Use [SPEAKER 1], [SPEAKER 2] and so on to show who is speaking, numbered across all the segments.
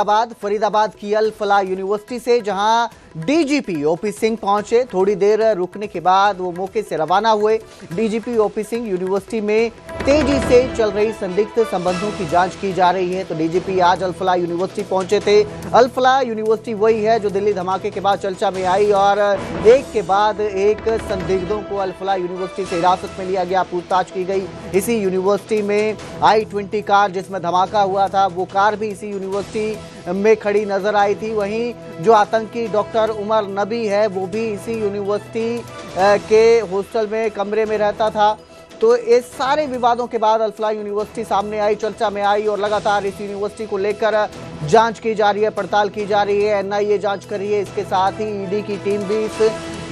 [SPEAKER 1] फरीदाबाद की अल फलाह यूनिवर्सिटी से, जहां डीजीपी ओपी सिंह पहुंचे। थोड़ी देर रुकने के बाद वो मौके से रवाना हुए। डीजीपी ओपी सिंह यूनिवर्सिटी में तेजी से चल रही संदिग्ध संबंधों की जांच की जा रही है। तो डीजीपी आज अल फलाह यूनिवर्सिटी पहुंचे थे। अल फलाह यूनिवर्सिटी वही है जो दिल्ली धमाके के बाद चर्चा में आई और एक के बाद एक संदिग्धों को अल फलाह यूनिवर्सिटी से हिरासत में लिया गया, पूछताछ की गई। इसी यूनिवर्सिटी में i20 कार जिसमें धमाका हुआ था, वो कार भी इसी यूनिवर्सिटी में खड़ी नजर आई थी। वहीं जो आतंकी डॉक्टर उमर नबी है वो भी इसी यूनिवर्सिटी के हॉस्टल में कमरे में रहता था। तो इस सारे विवादों के बाद अल फलाह यूनिवर्सिटी सामने आई, चर्चा में आई और लगातार इस यूनिवर्सिटी को लेकर जांच की जा रही है, पड़ताल की जा रही है। एनआईए जांच कर रही है। इसके साथ ही ईडी की टीम भी इस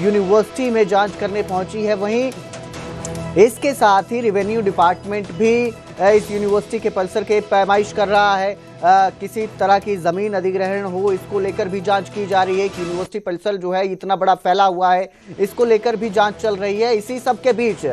[SPEAKER 1] यूनिवर्सिटी में जांच करने पहुंची है। वहीं इसके साथ ही रेवेन्यू डिपार्टमेंट भी इस यूनिवर्सिटी के परिसर के पैमाइश कर रहा है। किसी तरह की जमीन अधिग्रहण हो, इसको लेकर भी जांच की जा रही है कि यूनिवर्सिटी परिसर जो है इतना बड़ा फैला हुआ है, इसको लेकर भी जांच चल रही है। इसी सब के बीच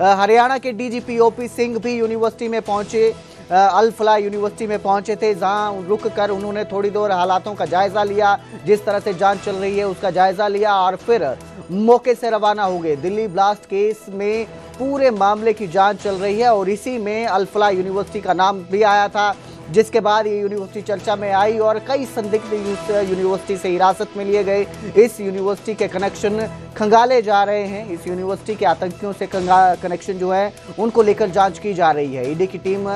[SPEAKER 1] हरियाणा के डीजीपी ओपी सिंह भी यूनिवर्सिटी में पहुंचे, अल फलाह यूनिवर्सिटी में पहुंचे थे, जहां रुक कर उन्होंने थोड़ी देर हालातों का जायजा लिया, जिस तरह से जांच चल रही है उसका जायजा लिया और फिर मौके से रवाना हो गए। दिल्ली ब्लास्ट केस में पूरे मामले की जांच चल रही है और इसी में अल फलाह यूनिवर्सिटी का नाम भी आया था, जिसके बाद ये यूनिवर्सिटी चर्चा में आई और कई संदिग्ध यूनिवर्सिटी से हिरासत में लिए गए। इस यूनिवर्सिटी के कनेक्शन खंगाले जा रहे हैं। इस यूनिवर्सिटी के आतंकियों से कनेक्शन जो है उनको लेकर जांच की जा रही है। ईडी की टीम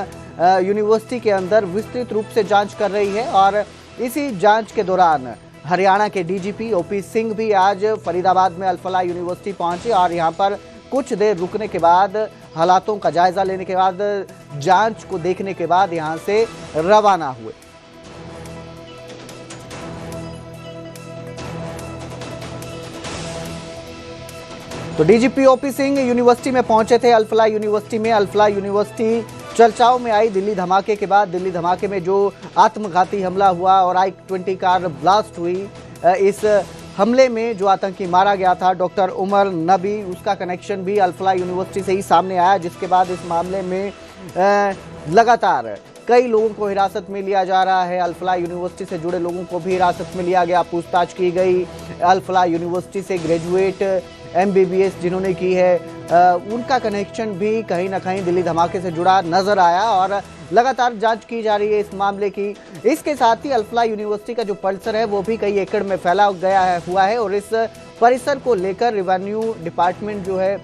[SPEAKER 1] यूनिवर्सिटी के अंदर विस्तृत रूप से जांच कर रही है और इसी जांच के दौरान हरियाणा के डीजीपी ओपी सिंह भी आज फरीदाबाद में अल फलाह यूनिवर्सिटी पहुंचे और यहाँ पर कुछ देर रुकने के बाद, हालातों का जायजा लेने के बाद, जांच को देखने के बाद यहां से रवाना हुए। तो डीजीपी ओपी सिंह यूनिवर्सिटी में पहुंचे थे, अल फलाह यूनिवर्सिटी में। अल फलाह यूनिवर्सिटी चर्चाओं में आई दिल्ली धमाके के बाद। दिल्ली धमाके में जो आत्मघाती हमला हुआ और i20 कार ब्लास्ट हुई, इस हमले में जो आतंकी मारा गया था डॉक्टर उमर नबी, उसका कनेक्शन भी अल फलाह यूनिवर्सिटी से ही सामने आया, जिसके बाद इस मामले में लगातार कई लोगों को हिरासत में लिया जा रहा है। अल फलाह यूनिवर्सिटी से जुड़े लोगों को भी हिरासत में लिया गया, पूछताछ की गई। अल फलाह यूनिवर्सिटी से ग्रेजुएट MBBS जिन्होंने की है, उनका कनेक्शन भी कहीं ना कहीं दिल्ली धमाके से जुड़ा नजर आया और लगातार जांच की जा रही है इस मामले की। इसके साथ ही अल फलाह यूनिवर्सिटी का जो परिसर है वो भी कई एकड़ में फैला हुआ है और इस परिसर को लेकर रेवेन्यू डिपार्टमेंट जो है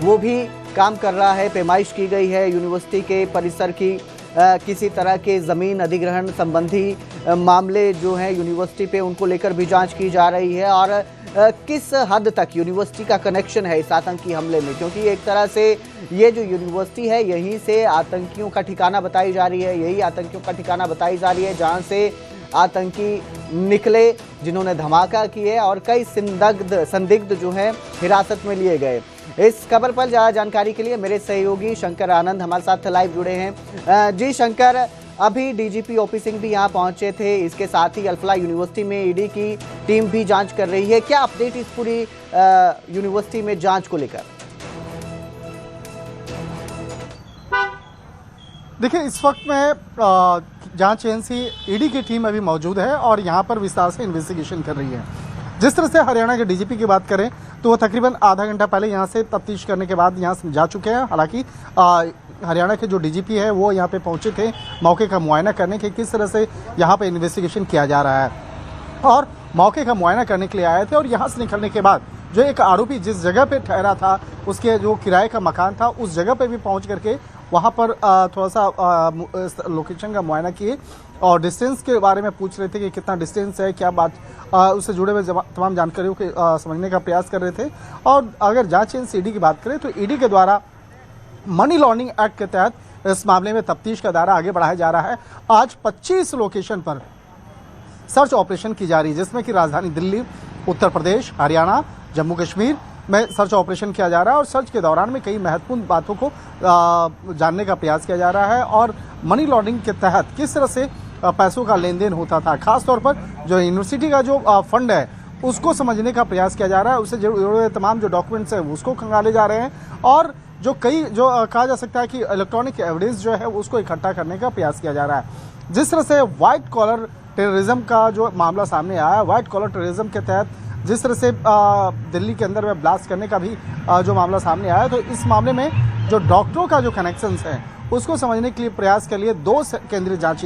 [SPEAKER 1] वो भी काम कर रहा है। पैमाइश की गई है यूनिवर्सिटी के परिसर की। किसी तरह के ज़मीन अधिग्रहण संबंधी मामले जो हैं यूनिवर्सिटी पे, उनको लेकर भी जांच की जा रही है और किस हद तक यूनिवर्सिटी का कनेक्शन है इस आतंकी हमले में, क्योंकि एक तरह से ये जो यूनिवर्सिटी है यहीं से आतंकियों का ठिकाना बताई जा रही है, यही आतंकियों का ठिकाना बताई जा रही है जहां से आतंकी निकले जिन्होंने धमाका किए और कई संदिग्ध जो हैं हिरासत में लिए गए। इस खबर पर ज़्यादा जानकारी के लिए मेरे सहयोगी शंकर आनंद हमारे साथ लाइव जुड़े हैं। जी शंकर, अभी डीजीपी ओपी सिंह भी यहाँ पहुंचे थे, इसके साथ ही अल फलाह यूनिवर्सिटी में ईडी की टीम भी जांच कर रही है। क्या अपडेट इस पूरी यूनिवर्सिटी में जांच को लेकर?
[SPEAKER 2] देखिए, इस वक्त में जांच एजेंसी ईडी की टीम अभी मौजूद है और यहाँ पर विस्तार से इन्वेस्टिगेशन कर रही है। जिस तरह से हरियाणा के डीजीपी की बात करें तो वो तकरीबन आधा घंटा पहले यहाँ से तफ्तीश करने के बाद यहाँ से जा चुके हैं। हालांकि हरियाणा के जो डीजीपी है वो यहाँ पे पहुँचे थे मौके का मुआयना करने के, किस तरह से यहाँ पे इन्वेस्टिगेशन किया जा रहा है, और मौके का मुआयना करने के लिए आए थे। और यहाँ से निकलने के बाद जो एक आरोपी जिस जगह पे ठहरा था, उसके जो किराए का मकान था, उस जगह पे भी पहुँच करके वहाँ पर थोड़ा सा लोकेशन का मुआयना किए और डिस्टेंस के बारे में पूछ रहे थे कि कितना डिस्टेंस है, क्या बात, उससे जुड़े हुए तमाम जानकारियों के समझने का प्रयास कर रहे थे। और अगर जांच एजेंसी ईडी की बात करें तो ईडी के द्वारा मनी लॉन्ड्रिंग एक्ट के तहत इस मामले में तफ्तीश का दायरा आगे बढ़ाया जा रहा है। आज 25 लोकेशन पर सर्च ऑपरेशन की जा रही है, जिसमें कि राजधानी दिल्ली, उत्तर प्रदेश, हरियाणा, जम्मू कश्मीर में सर्च ऑपरेशन किया जा रहा है। और सर्च के दौरान में कई महत्वपूर्ण बातों को जानने का प्रयास किया जा रहा है और मनी लॉन्ड्रिंग के तहत किस तरह से पैसों का लेन देन होता था, खासतौर पर जो यूनिवर्सिटी का जो फंड है उसको समझने का प्रयास किया जा रहा है। उससे जुड़े तमाम जो डॉक्यूमेंट्स हैं उसको खंगाले जा रहे हैं और जो कहा जा सकता है कि इलेक्ट्रॉनिक एविडेंस जो है उसको इकट्ठा करने का प्रयास किया जा रहा है। जिस तरह से व्हाइट कॉलर टेररिज्म का जो मामला सामने आया, व्हाइट कॉलर टेररिज्म के तहत जिस तरह से दिल्ली के अंदर में ब्लास्ट करने का भी जो मामला सामने आया, तो इस मामले में जो डॉक्टरों का जो कनेक्शंस है उसको समझने के लिए प्रयास के लिए 2 केंद्रीय जांच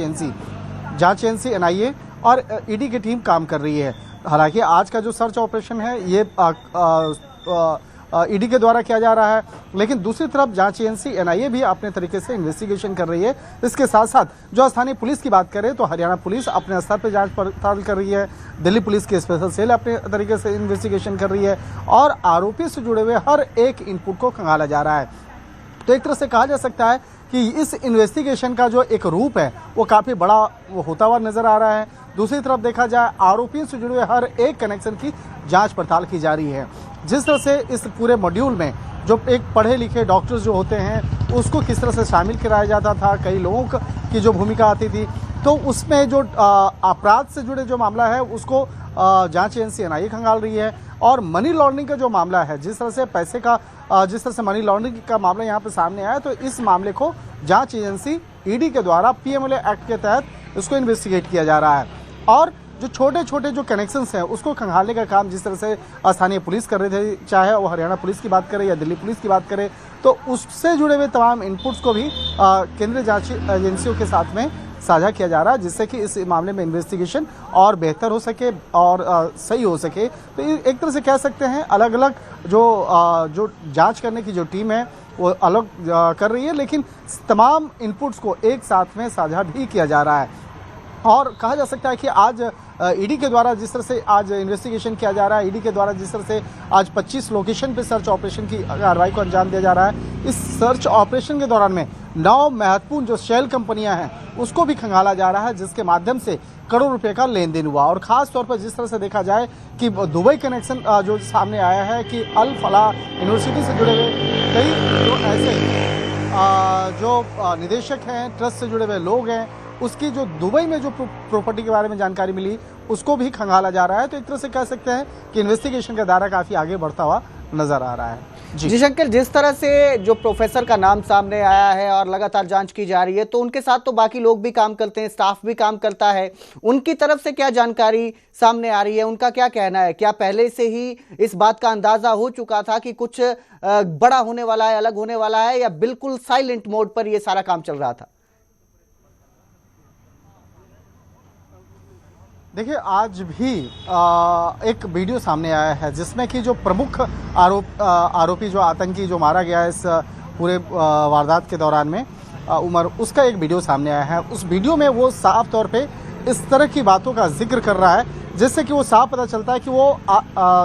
[SPEAKER 2] एजेंसी एनआईए और ईडी की टीम काम कर रही है। हालांकि आज का जो सर्च ऑपरेशन है ये ईडी के द्वारा किया जा रहा है, लेकिन दूसरी तरफ जांच एजेंसी एनआईए भी अपने तरीके से इन्वेस्टिगेशन कर रही है। इसके साथ साथ जो स्थानीय पुलिस की बात करें तो हरियाणा पुलिस अपने स्तर पर जांच पड़ताल कर रही है, दिल्ली पुलिस की स्पेशल सेल अपने तरीके से इन्वेस्टिगेशन कर रही है और आरोपी से जुड़े हुए हर एक इनपुट को खंगाला जा रहा है। तो एक तरह से कहा जा सकता है कि इस इन्वेस्टिगेशन का जो एक रूप है वो काफ़ी बड़ा होता हुआ नजर आ रहा है। दूसरी तरफ देखा जाए आरोपियों से जुड़े हुए हर एक कनेक्शन की जांच पड़ताल की जा रही है। जिस तरह से इस पूरे मॉड्यूल में जो एक पढ़े लिखे डॉक्टर्स जो होते हैं उसको किस तरह से शामिल कराया जाता था, कई लोगों की जो भूमिका आती थी, तो उसमें जो अपराध से जुड़े जो मामला है उसको जांच एजेंसी एनआईए खंगाल रही है। और मनी लॉन्ड्रिंग का जो मामला है, जिस तरह से पैसे का जिस तरह से मनी लॉन्ड्रिंग का मामला यहाँ पे सामने आया, तो इस मामले को जांच एजेंसी ईडी के द्वारा पीएमएलए एक्ट के तहत इसको इन्वेस्टिगेट किया जा रहा है। और जो छोटे छोटे जो कनेक्शंस हैं उसको खंगालने का काम जिस तरह से स्थानीय पुलिस कर रहे थे, चाहे वो हरियाणा पुलिस की बात करें या दिल्ली पुलिस की बात करें, तो उससे जुड़े हुए तमाम इनपुट्स को भी केंद्रीय जांच एजेंसियों के साथ में साझा किया जा रहा है, जिससे कि इस मामले में इन्वेस्टिगेशन और बेहतर हो सके और सही हो सके। तो एक तरह से कह सकते हैं अलग अलग जो जांच करने की जो टीम है वो अलग कर रही है, लेकिन तमाम इनपुट्स को एक साथ में साझा भी किया जा रहा है। और कहा जा सकता है कि आज ईडी के द्वारा जिस तरह से आज इन्वेस्टिगेशन किया जा रहा है, ईडी के द्वारा जिस तरह से आज 25 लोकेशन पे सर्च ऑपरेशन की कार्रवाई को अंजाम दिया जा रहा है, इस सर्च ऑपरेशन के दौरान में 9 महत्वपूर्ण जो शेल कंपनियां हैं उसको भी खंगाला जा रहा है, जिसके माध्यम से करोड़ रुपए का लेन देन हुआ। और खास तौर पर जिस तरह से देखा जाए कि दुबई कनेक्शन जो सामने आया है कि अल फलाह यूनिवर्सिटी से जुड़े हुए कई जो ऐसे जो निदेशक हैं, ट्रस्ट से जुड़े हुए लोग हैं, उसकी जो दुबई में जो प्रॉपर्टी के बारे में जानकारी मिली उसको भी खंगाला जा रहा है। तो एक तरह से कह सकते हैं कि इन्वेस्टिगेशन का दायरा काफ़ी आगे बढ़ता हुआ नजर आ रहा है।
[SPEAKER 1] जी शंकर, जिस तरह से जो प्रोफेसर का नाम सामने आया है और लगातार जांच की जा रही है, तो उनके साथ तो बाकी लोग भी काम करते हैं, स्टाफ भी काम करता है, उनकी तरफ से क्या जानकारी सामने आ रही है, उनका क्या कहना है? क्या पहले से ही इस बात का अंदाजा हो चुका था कि कुछ बड़ा होने वाला है, अलग होने वाला है, या बिल्कुल साइलेंट मोड पर यह सारा काम चल रहा था?
[SPEAKER 2] देखिए, आज भी एक वीडियो सामने आया है जिसमें कि जो प्रमुख आरोपी जो आतंकी जो मारा गया है इस पूरे वारदात के दौरान में उमर, उसका एक वीडियो सामने आया है। उस वीडियो में वो साफ तौर पे इस तरह की बातों का जिक्र कर रहा है जिससे कि वो साफ पता चलता है कि वो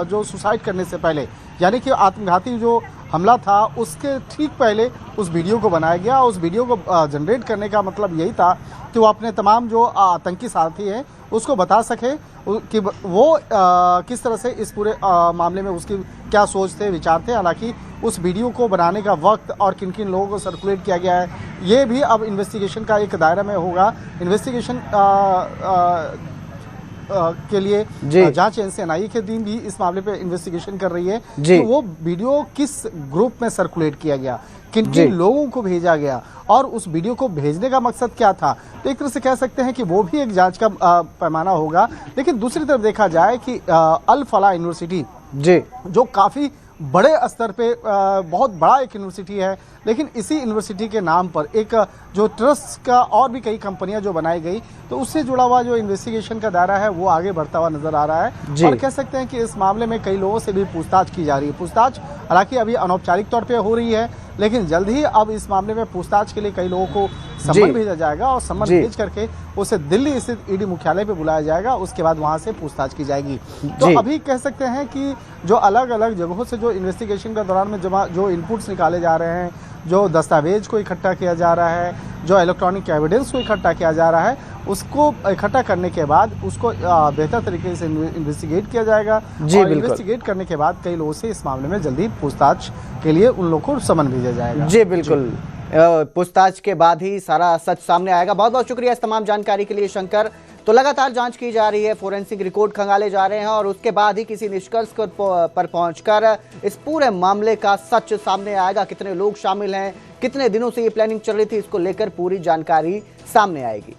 [SPEAKER 2] जो सुसाइड करने से पहले, यानी कि आत्मघाती जो हमला था उसके ठीक पहले उस वीडियो को बनाया गया। उस वीडियो को जनरेट करने का मतलब यही था कि वो अपने तमाम जो आतंकी साथी हैं उसको बता सके कि वो किस तरह से इस पूरे मामले में उसकी क्या सोच थे, विचार थे। हालांकि उस वीडियो को बनाने का वक्त और किन किन लोगों को सर्कुलेट किया गया है ये भी अब इन्वेस्टिगेशन का एक दायरा में होगा। इन्वेस्टिगेशन के लिए जांच एजेंसी एनआईए की टीम भी इस मामले पे इन्वेस्टिगेशन कर रही है कि वो वीडियो किस ग्रुप में सर्कुलेट किया गया, किन किन लोगों को भेजा गया और उस वीडियो को भेजने का मकसद क्या था। तो एक तरह से कह सकते हैं कि वो भी एक जांच का पैमाना होगा। लेकिन दूसरी तरफ देखा जाए कि अल फलाह यूनिवर्सिटी जो काफ़ी बड़े स्तर पे बहुत बड़ा एक यूनिवर्सिटी है, लेकिन इसी यूनिवर्सिटी के नाम पर एक जो ट्रस्ट का और भी कई कंपनियां जो बनाई गई, तो उससे जुड़ा हुआ जो इन्वेस्टिगेशन का दायरा है वो आगे बढ़ता हुआ नजर आ रहा है। और कह सकते हैं कि इस मामले में कई लोगों से भी पूछताछ की जा रही है। पूछताछ हालांकि अभी अनौपचारिक तौर पर हो रही है, लेकिन जल्द ही अब इस मामले में पूछताछ के लिए कई लोगों को सम्मन भेजा जाएगा और सम्मन भेज करके उसे दिल्ली स्थित ईडी मुख्यालय पे बुलाया जाएगा। उसके बाद वहां से पूछताछ की जाएगी। तो अभी कह सकते हैं कि जो अलग अलग जगहों से जो इन्वेस्टिगेशन के दौरान में जो इनपुट्स निकाले जा रहे हैं, जो दस्तावेज को इकट्ठा किया जा रहा है, जो इलेक्ट्रॉनिक एविडेंस को इकट्ठा किया जा रहा है, उसको इकट्ठा करने के बाद उसको बेहतर तरीके से इन्वेस्टिगेट किया जाएगा। और इन्वेस्टिगेट करने के बाद कई लोगों से इस मामले में जल्दी पूछताछ के लिए उन लोगों को समन भेजा जाएगा।
[SPEAKER 1] जी बिल्कुल, पूछताछ के बाद ही सारा सच सामने आएगा। बहुत बहुत शुक्रिया इस तमाम जानकारी के लिए शंकर। तो लगातार जांच की जा रही है, फोरेंसिक रिकॉर्ड खंगाले जा रहे हैं और उसके बाद ही किसी निष्कर्ष पर पहुंचकर इस पूरे मामले का सच सामने आएगा। कितने लोग शामिल हैं, कितने दिनों से ये प्लानिंग चल रही थी, इसको लेकर पूरी जानकारी सामने आएगी।